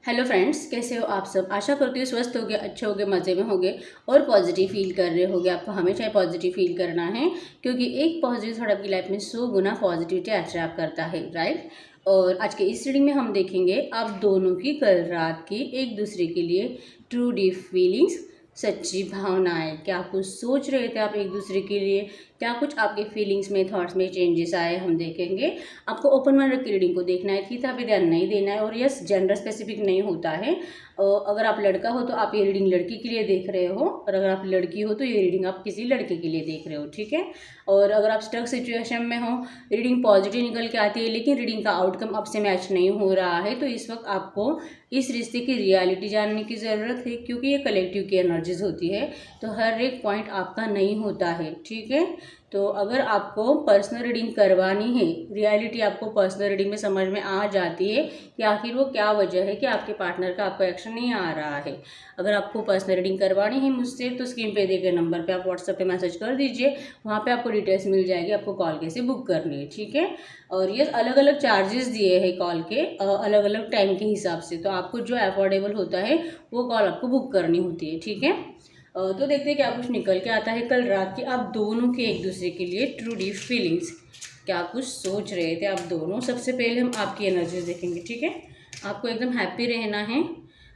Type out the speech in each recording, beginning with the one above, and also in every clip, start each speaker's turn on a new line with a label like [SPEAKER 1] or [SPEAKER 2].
[SPEAKER 1] Hello friends, कैसे हो आप सब। आशा करती हूँ स्वस्थ होगे, अच्छे होगे, मज़े में होगे और पॉजिटिव फील कर रहे होगे। आपको हमेशा पॉजिटिव फील करना है क्योंकि एक पॉजिटिव थॉट आपकी लाइफ में 100 गुना पॉजिटिविटी अट्रैक्ट करता है, राइट। और आज के इस रीडिंग में हम देखेंगे आप दोनों की कल रात की एक दूसरे के लिए ट्रू डीप फीलिंग्स, सच्ची भावनाएं। क्या कुछ सोच रहे थे आप एक दूसरे के लिए, क्या कुछ आपके फीलिंग्स में, थॉट्स में चेंजेस आए, हम देखेंगे। आपको ओपन माइंड रख के रीडिंग को देखना है, किसी पे ध्यान नहीं देना है। और यस, जेंडर स्पेसिफिक नहीं होता है। अगर आप लड़का हो तो आप ये रीडिंग लड़की के लिए देख रहे हो, और अगर आप लड़की हो तो ये रीडिंग आप किसी लड़के के लिए देख रहे हो, ठीक है। और अगर आप स्टक सिचुएशन में हो, रीडिंग पॉजिटिव निकल के आती है लेकिन रीडिंग का आउटकम आपसे मैच नहीं हो रहा है, तो इस वक्त आपको इस रिश्ते की रियलिटी जानने की ज़रूरत है क्योंकि ये कलेक्टिव की एनर्जीज होती है, तो हर एक पॉइंट आपका नहीं होता है, ठीक है। तो अगर आपको पर्सनल रीडिंग करवानी है, रियलिटी आपको पर्सनल रीडिंग में समझ में आ जाती है कि आखिर वो क्या वजह है कि आपके पार्टनर का आपको एक्शन नहीं आ रहा है। अगर आपको पर्सनल रीडिंग करवानी है मुझसे तो स्क्रीन पे दिए गए नंबर पे आप व्हाट्सएप पे मैसेज कर दीजिए, वहाँ पे आपको डिटेल्स मिल जाएगी, आपको कॉल कैसे बुक करनी है, ठीक है। और ये अलग अलग चार्जेस दिए हैं कॉल के, अलग अलग टाइम के हिसाब से, तो आपको जो अफोर्डेबल होता है वो कॉल आपको बुक करनी होती है, ठीक है। तो देखते हैं क्या कुछ निकल के आता है कल रात की आप दोनों के एक दूसरे के लिए ट्रू डीप फीलिंग्स। क्या कुछ सोच रहे थे आप दोनों। सबसे पहले हम आपकी एनर्जी देखेंगे, ठीक है। आपको एकदम हैप्पी रहना है,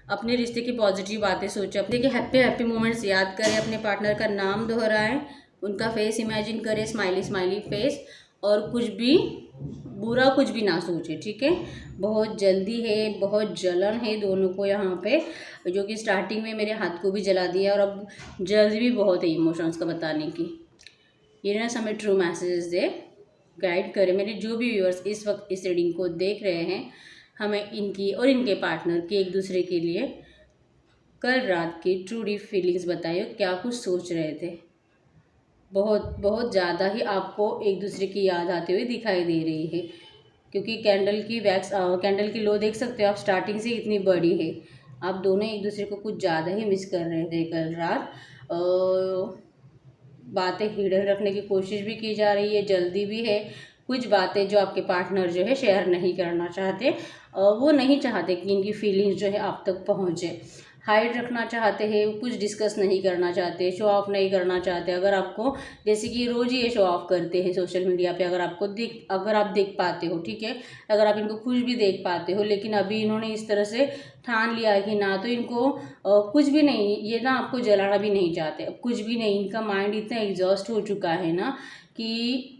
[SPEAKER 1] अपने रिश्ते की पॉजिटिव बातें सोचें, अपने के हैप्पी हैप्पी मोमेंट्स याद करें, अपने पार्टनर का नाम दोहराएं, उनका फेस इमेजिन करें, स्माइली स्माइली फेस, और कुछ भी बुरा कुछ भी ना सोचे, ठीक है। बहुत जल्दी है, बहुत जलन है दोनों को यहाँ पे, जो कि स्टार्टिंग में मेरे हाथ को भी जला दिया और अब जल्दी भी बहुत है इमोशंस का बताने की। ये ना हमें ट्रू मैसेजेस दे, गाइड करे। मेरे जो भी व्यूअर्स इस वक्त इस रीडिंग को देख रहे हैं, हमें इनकी और इनके पार्टनर की एक दूसरे के लिए कल रात की ट्रू डीप फीलिंग्स बताइए, क्या कुछ सोच रहे थे। बहुत बहुत ज़्यादा ही आपको एक दूसरे की याद आते हुए दिखाई दे रही है क्योंकि कैंडल की लो देख सकते हो आप, स्टार्टिंग से इतनी बड़ी है। आप दोनों एक दूसरे को कुछ ज़्यादा ही मिस कर रहे थे कल रात। बातें हिडन रखने की कोशिश भी की जा रही है, जल्दी भी है। कुछ बातें जो आपके पार्टनर जो है शेयर नहीं करना चाहते, वो नहीं चाहते कि इनकी फीलिंग्स जो है आप तक पहुँचे, हाइड रखना चाहते हैं, कुछ डिस्कस नहीं करना चाहते, शो ऑफ नहीं करना चाहते। अगर आपको जैसे कि रोज़ ही ये शो ऑफ करते हैं सोशल मीडिया पे, अगर आप देख पाते हो, ठीक है, अगर आप इनको खुश भी देख पाते हो, लेकिन अभी इन्होंने इस तरह से ठान लिया है कि ना तो इनको कुछ भी नहीं, ये ना आपको जलाना भी नहीं चाहते, अब कुछ भी नहीं। इनका माइंड इतना एग्जॉस्ट हो चुका है ना कि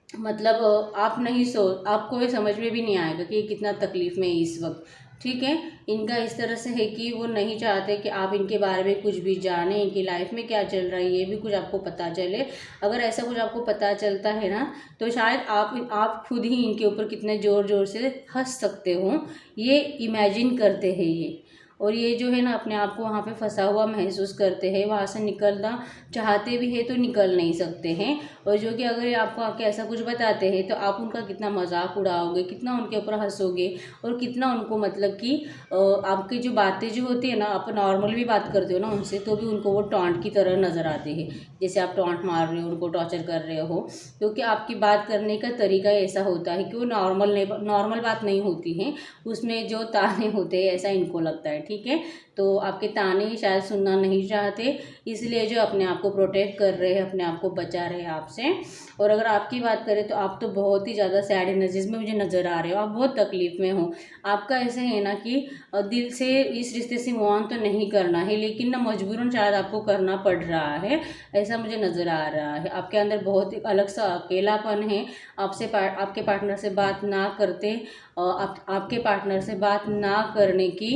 [SPEAKER 1] मतलब आपको ये समझ में भी नहीं आएगा कि ये कितना तकलीफ़ में है इस वक्त, ठीक है। इनका इस तरह से है कि वो नहीं चाहते कि आप इनके बारे में कुछ भी जानें, इनकी लाइफ में क्या चल रहा है ये भी कुछ आपको पता चले। अगर ऐसा कुछ आपको पता चलता है ना, तो शायद आप खुद ही इनके ऊपर कितने ज़ोर ज़ोर से हंस सकते हो, ये इमेजिन करते हैं ये। और ये जो है ना अपने आप को वहाँ पे फंसा हुआ महसूस करते हैं, वहाँ से निकलना चाहते भी है तो निकल नहीं सकते हैं। और जो कि अगर ये आपको आके ऐसा कुछ बताते हैं तो आप उनका कितना मजाक उड़ाओगे, कितना उनके ऊपर हंसोगे, और कितना उनको मतलब कि आपकी जो बातें जो होती है ना, आप नॉर्मल भी बात करते हो ना उनसे तो भी उनको वो टॉन्ट की तरह नज़र आती है, जैसे आप टॉन्ट मार रहे हो, उनको टॉर्चर कर रहे हो। क्योंकि आपकी बात करने का तरीका ऐसा होता है कि वो नॉर्मल बात नहीं होती है, उसमें जो ताने होते हैं ऐसा इनको लगता है, ठीक है। तो आपके ताने ही शायद सुनना नहीं चाहते, इसलिए जो अपने आप को प्रोटेक्ट कर रहे हैं, अपने आप को बचा रहे हैं आपसे। और अगर आपकी बात करें तो आप तो बहुत ही ज़्यादा सैड एनर्जीज में मुझे नज़र आ रहे हो, आप बहुत तकलीफ़ में हो। आपका ऐसा है ना कि दिल से इस रिश्ते से मूव ऑन तो नहीं करना है, लेकिन ना मजबूरन शायद आपको करना पड़ रहा है, ऐसा मुझे नज़र आ रहा है। आपके अंदर बहुत ही अलग सा अकेलापन है, आपके पार्टनर से बात ना करते, आपके पार्टनर से बात ना करने की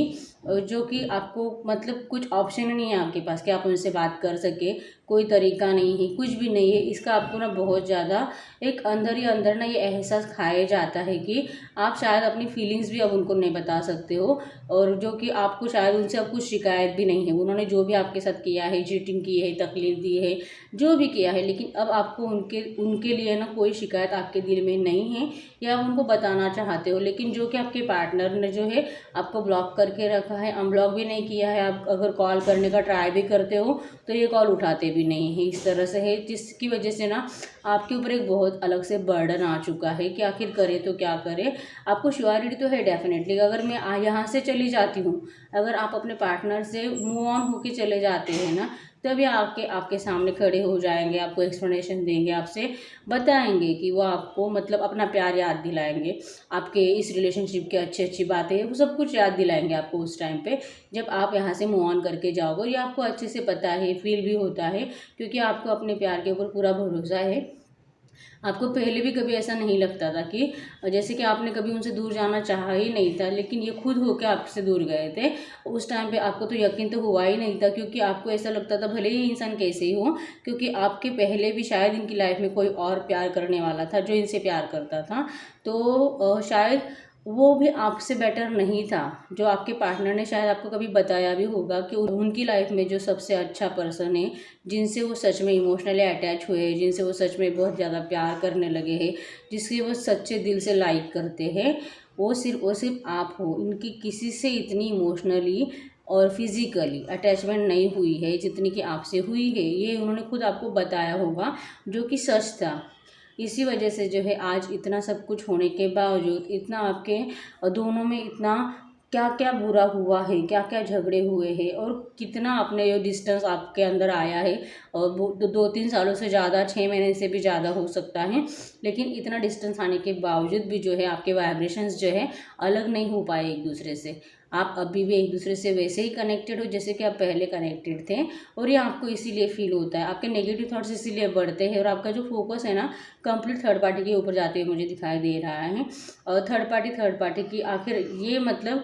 [SPEAKER 1] जो कि आपको मतलब कुछ ऑप्शन नहीं है आपके पास कि आप उनसे बात कर सके, कोई तरीका नहीं है, कुछ भी नहीं है। इसका आपको ना बहुत ज़्यादा एक अंदर ही अंदर ना ये एहसास खाया जाता है कि आप शायद अपनी फीलिंग्स भी अब उनको नहीं बता सकते हो, और जो कि आपको शायद उनसे अब कुछ शिकायत भी नहीं है। उन्होंने जो भी आपके साथ किया है, चीटिंग की है, तकलीफ दी है, जो भी किया है, लेकिन अब आपको उनके लिए ना कोई शिकायत आपके दिल में नहीं है, या आप उनको बताना चाहते हो, लेकिन जो कि आपके पार्टनर ने जो है आपको ब्लॉक करके रखा है, अनब्लॉक भी नहीं किया है। आप अगर कॉल करने का ट्राई भी करते हो तो ये कॉल उठाते भी भी नहीं है, इस तरह से है, जिसकी वजह से ना आपके ऊपर एक बहुत अलग से बर्डन आ चुका है कि आखिर करें तो क्या करें। आपको श्योरिटी तो है डेफिनेटली, अगर मैं यहाँ से चली जाती हूँ, अगर आप अपने पार्टनर से मूव ऑन होके चले जाते हैं ना, तभी आपके सामने खड़े हो जाएंगे, आपको एक्सप्लेनेशन देंगे, आपसे बताएंगे कि वो आपको मतलब अपना प्यार याद दिलाएंगे, आपके इस रिलेशनशिप की अच्छी अच्छी बातें, वो सब कुछ याद दिलाएंगे आपको उस टाइम पे जब आप यहाँ से मूव ऑन करके जाओगे। ये आपको अच्छे से पता है, फील भी होता है, क्योंकि आपको अपने प्यार के ऊपर पूरा भरोसा है। आपको पहले भी कभी ऐसा नहीं लगता था कि जैसे कि आपने कभी उनसे दूर जाना चाहा ही नहीं था, लेकिन ये खुद होकर आपसे दूर गए थे। उस टाइम पे आपको तो यकीन तो हुआ ही नहीं था, क्योंकि आपको ऐसा लगता था भले ही इंसान कैसे ही हो, क्योंकि आपके पहले भी शायद इनकी लाइफ में कोई और प्यार करने वाला था जो इनसे प्यार करता था, तो शायद वो भी आपसे बेटर नहीं था। जो आपके पार्टनर ने शायद आपको कभी बताया भी होगा कि उनकी लाइफ में जो सबसे अच्छा पर्सन है, जिनसे वो सच में इमोशनली अटैच हुए, जिनसे वो सच में बहुत ज़्यादा प्यार करने लगे हैं, जिसके वो सच्चे दिल से लाइक करते हैं, वो सिर्फ आप हो। इनकी किसी से इतनी इमोशनली और फिज़िकली अटैचमेंट नहीं हुई है जितनी कि आपसे हुई है। ये उन्होंने खुद आपको बताया होगा, जो कि सच था। इसी वजह से जो है आज इतना सब कुछ होने के बावजूद, इतना आपके दोनों में इतना क्या क्या बुरा हुआ है, क्या क्या झगड़े हुए हैं, और कितना अपने जो डिस्टेंस आपके अंदर आया है, और वो 2-3 सालों से ज़्यादा, 6 महीने से भी ज़्यादा हो सकता है, लेकिन इतना डिस्टेंस आने के बावजूद भी जो है आपके वाइब्रेशंस जो है अलग नहीं हो पाए एक दूसरे से। आप अभी भी एक दूसरे से वैसे ही कनेक्टेड हो जैसे कि आप पहले कनेक्टेड थे, और ये आपको इसीलिए फील होता है। आपके नेगेटिव थॉट्स इसीलिए बढ़ते हैं, और आपका जो फोकस है ना कंप्लीट थर्ड पार्टी के ऊपर जाते हुए मुझे दिखाई दे रहा है। और थर्ड पार्टी की आखिर ये मतलब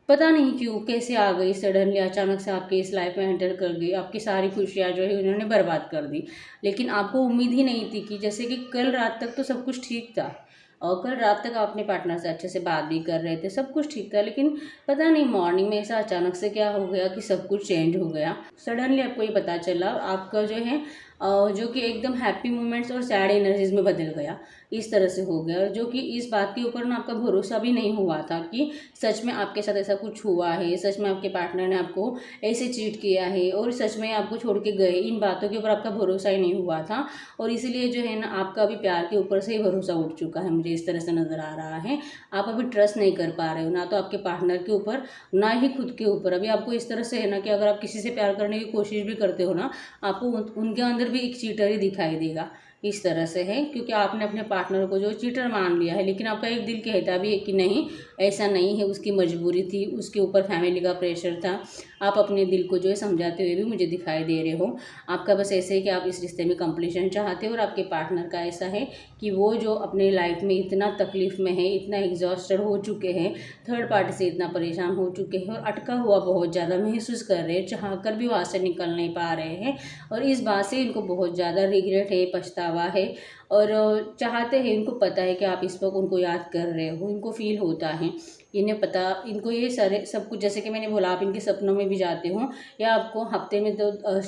[SPEAKER 1] पता नहीं क्यों कैसे आ गई, सडनली अचानक से आपके इस लाइफ में एंटर कर गई, आपकी सारी खुशियाँ जो है उन्होंने बर्बाद कर दी। लेकिन आपको उम्मीद ही नहीं थी कि जैसे कि कल रात तक तो सब कुछ ठीक था, और कल रात तक आप अपने पार्टनर से अच्छे से बात भी कर रहे थे, सब कुछ ठीक था, लेकिन पता नहीं मॉर्निंग में ऐसा अचानक से क्या हो गया कि सब कुछ चेंज हो गया। सडनली आपको ये पता चला, आपका जो है जो कि एकदम हैप्पी मोमेंट्स और सैड एनर्जीज में बदल गया, इस तरह से हो गया। और जो कि इस बात के ऊपर ना आपका भरोसा भी नहीं हुआ था कि सच में आपके साथ ऐसा कुछ हुआ है, सच में आपके पार्टनर ने आपको ऐसे चीट किया है, और सच में आपको छोड़ के गए, इन बातों के ऊपर आपका भरोसा ही नहीं हुआ था। और इसीलिए जो है ना आपका अभी प्यार के ऊपर से ही भरोसा उठ चुका है, मुझे इस तरह से नज़र आ रहा है। आप अभी ट्रस्ट नहीं कर पा रहे हो, ना तो आपके पार्टनर के ऊपर, ना ही खुद के ऊपर। अभी आपको इस तरह से है ना कि अगर आप किसी से प्यार करने की कोशिश भी करते हो ना, आपको उनके अंदर भी एक चीटर ही दिखाई देगा, इस तरह से है, क्योंकि आपने अपने पार्टनर को जो चीटर मान लिया है। लेकिन आपका एक दिल कहता भी है कि नहीं, ऐसा नहीं है, उसकी मजबूरी थी, उसके ऊपर फैमिली का प्रेशर था। आप अपने दिल को जो है समझाते हुए भी मुझे दिखाई दे रहे हो। आपका बस ऐसे है कि आप इस रिश्ते में कंप्लीशन चाहते हो, और आपके पार्टनर का ऐसा है कि वो जो अपने लाइफ में इतना तकलीफ में है, इतना एग्जॉस्टेड हो चुके हैं, थर्ड पार्टी से इतना परेशान हो चुके हैं, और अटका हुआ बहुत ज़्यादा महसूस कर रहे हैं, चाह कर भी वहाँ से निकल नहीं पा रहे हैं। और इस बात से इनको बहुत ज़्यादा रिग्रेट है, पछतावा है, और चाहते हैं, इनको पता है कि आप इस वक्त उनको याद कर रहे हो, इनको फील होता है, इन्हें पता, इनको ये सारे सब कुछ, जैसे कि मैंने बोला, आप इनके सपनों में भी जाते हो, या आपको हफ्ते में तो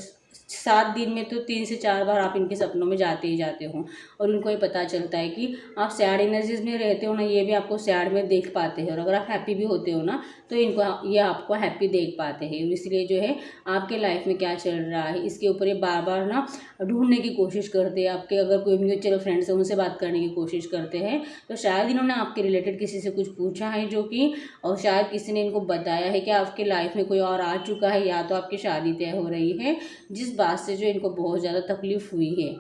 [SPEAKER 1] 7 दिन में तो 3 से 4 बार आप इनके सपनों में जाते ही जाते हो। और उनको ये पता चलता है कि आप सैड एनर्जीज में रहते हो ना, ये भी आपको सैड में देख पाते हैं, और अगर आप हैप्पी भी होते हो ना, तो इनको ये आपको हैप्पी देख पाते हैं। इसलिए जो है आपके लाइफ में क्या चल रहा है, इसके ऊपर ये बार बार ना ढूंढने की कोशिश करते हैं। आपके अगर कोई म्यूचुअल फ्रेंड्स है, उनसे बात करने की कोशिश करते हैं, तो शायद इन्होंने आपके रिलेटेड किसी से कुछ पूछा है, जो कि और शायद किसी ने इनको बताया है कि आपके लाइफ में कोई और आ चुका है, या तो आपकी शादी तय हो रही है, जिस बात से जो इनको बहुत ज़्यादा तकलीफ हुई है,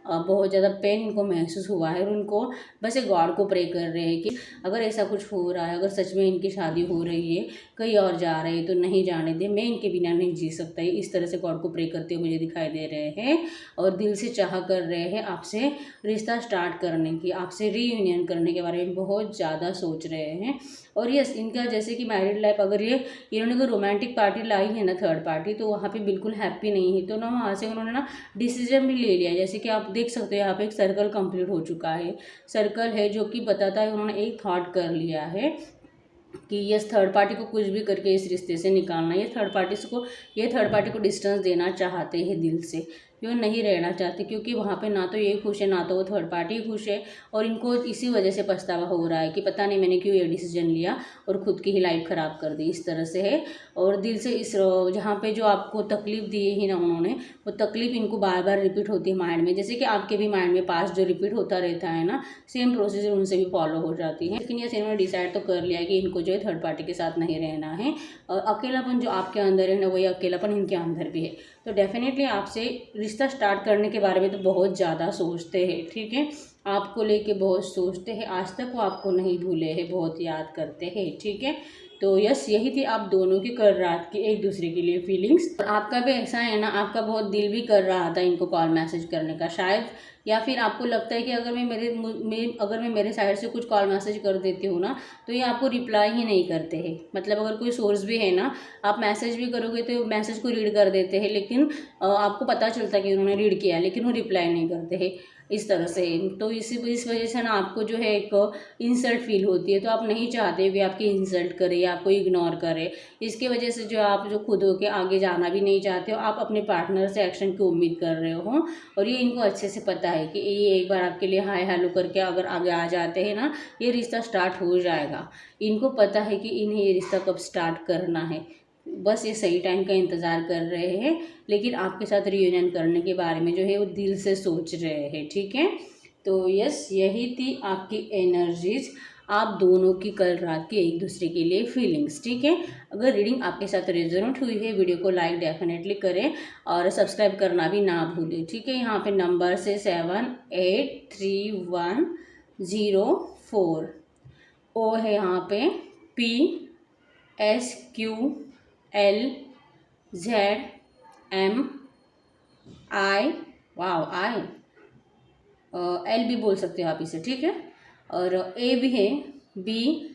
[SPEAKER 1] बहुत ज़्यादा पेन इनको महसूस हुआ है। और उनको बस एक गॉड को प्रे कर रहे हैं कि अगर ऐसा कुछ हो रहा है, अगर सच में इनकी शादी हो रही है, कहीं और जा रहे हैं, तो नहीं जाने दे, मैं इनके बिना नहीं जी सकता। इस तरह से गॉड को प्रे करते हुए मुझे दिखाई दे रहे हैं, और दिल से चाह कर रहे हैं आपसे रिश्ता स्टार्ट करने की, आपसे रीयूनियन करने के बारे में बहुत ज़्यादा सोच रहे हैं। और यस, इनका जैसे कि मैरिड लाइफ, अगर ये इन्होंने कोई रोमांटिक पार्टी लाई है ना, थर्ड पार्टी, तो वहाँ पे बिल्कुल हैप्पी नहीं है, तो ना वहाँ से उन्होंने ना डिसीजन भी ले लिया। जैसे कि आप देख सकते हो यहाँ पे एक सर्कल कंप्लीट हो चुका है, सर्कल है जो कि बताता है उन्होंने एक थॉट कर लिया है कि यस, थर्ड पार्टी को कुछ भी करके इस रिश्ते से निकालना, ये थर्ड पार्टी को डिस्टेंस देना चाहते हैं दिल से, वो नहीं रहना चाहते, क्योंकि वहाँ पे ना तो ये खुश है ना तो वो थर्ड पार्टी खुश है, और इनको इसी वजह से पछतावा हो रहा है कि पता नहीं मैंने क्यों ये डिसीजन लिया और ख़ुद की ही लाइफ ख़राब कर दी, इस तरह से है। और दिल से इस जहाँ पे जो आपको तकलीफ़ दी है ना उन्होंने, वो तकलीफ़ इनको बार बार रिपीट होती है माइंड में, जैसे कि आपके भी माइंड में पास्ट जो रिपीट होता रहता है ना, सेम प्रोसीजर उनसे भी फॉलो हो जाती है। लेकिन ये इन्होंने डिसाइड तो कर लिया कि इनको जो है थर्ड पार्टी के साथ नहीं रहना है, और अकेलापन जो आपके अंदर है ना वही अकेलापन इनके अंदर भी है। तो डेफिनेटली आपसे रिश्ता स्टार्ट करने के बारे में तो बहुत ज़्यादा सोचते हैं, ठीक है, आपको लेके बहुत सोचते हैं, आज तक वो आपको नहीं भूले हैं, बहुत याद करते हैं, ठीक है। तो यस, यही थी आप दोनों की कल रात की एक दूसरे के लिए फीलिंग्स। और आपका भी ऐसा है ना, आपका बहुत दिल भी कर रहा था इनको कॉल मैसेज करने का शायद, या फिर आपको लगता है कि अगर मैं मेरे साइड से कुछ कॉल मैसेज कर देती हूँ ना, तो ये आपको रिप्लाई ही नहीं करते हैं। मतलब अगर कोई सोर्स भी है ना, आप मैसेज भी करोगे तो मैसेज को रीड कर देते हैं, लेकिन आपको पता चलता है कि उन्होंने रीड किया, लेकिन वो रिप्लाई नहीं करते हैं, इस तरह से। तो इस वजह से ना आपको जो है एक इंसल्ट फील होती है, तो आप नहीं चाहते कि आपकी इंसल्ट करे या आपको इग्नोर करे। इसकी वजह से जो आप जो खुद होके आगे जाना भी नहीं चाहते हो, आप अपने पार्टनर से एक्शन की उम्मीद कर रहे हो, और ये इनको अच्छे से पता है कि ये एक बार आपके लिए हाय हेलो करके अगर आगे आ जाते हैं ना, ये रिश्ता स्टार्ट हो जाएगा। इनको पता है कि इन्हें ये रिश्ता कब स्टार्ट करना है, बस ये सही टाइम का इंतज़ार कर रहे हैं, लेकिन आपके साथ रियूनियन करने के बारे में जो है वो दिल से सोच रहे हैं, ठीक है। तो यस, यही थी आपकी एनर्जीज, आप दोनों की कल रात की एक दूसरे के लिए फीलिंग्स, ठीक है। अगर रीडिंग आपके साथ रेजोनेट हुई है, वीडियो को लाइक डेफिनेटली करें और सब्सक्राइब करना भी ना भूलें, ठीक है। यहाँ पे नंबर से 783104 ओ है, यहाँ पे PSQLZMI, वाओ आई, एल भी बोल सकते हो आप इसे, ठीक है। और ए भी है, BFEH,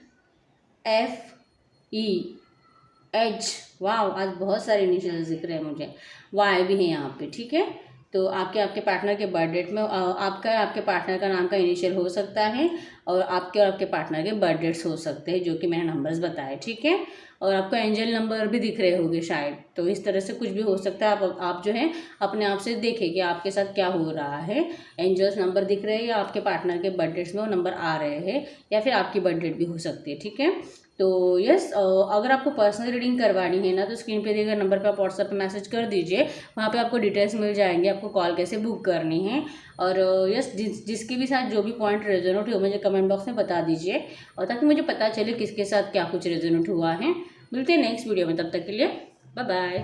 [SPEAKER 1] वाओ आज बहुत सारे इनिशियल्स दिख रहे हैं मुझे, वाई भी है यहाँ पे, ठीक है। तो आपके पार्टनर के बर्थ डेट में आपके पार्टनर का नाम का इनिशियल हो सकता है, और आपके पार्टनर के बर्थ डेट्स हो सकते हैं, जो कि मैंने नंबर्स बताए, ठीक है। और आपको एंजल नंबर भी दिख रहे होंगे शायद, तो इस तरह से कुछ भी हो सकता है। आप जो है अपने आप से देखें कि आपके साथ क्या हो रहा है, एंजल्स नंबर दिख रहे हैं या आपके पार्टनर के बर्थ डेट्स में वो नंबर आ रहे हैं, या फिर आपकी बर्थ डेट भी हो सकती है, ठीक है। तो यस, अगर आपको पर्सनल रीडिंग करवानी है ना, तो स्क्रीन पे दिए गए नंबर पर आप व्हाट्सएप पे मैसेज कर दीजिए, वहाँ पे आपको डिटेल्स मिल जाएंगे, आपको कॉल कैसे बुक करनी है। और यस, जिसके भी साथ जो भी पॉइंट रेजोनेट हो मुझे कमेंट बॉक्स में बता दीजिए, और ताकि मुझे पता चले किसके साथ क्या कुछ रेजोनेट हुआ है। मिलते हैं नेक्स्ट वीडियो में, तब तक के लिए बाय बाय।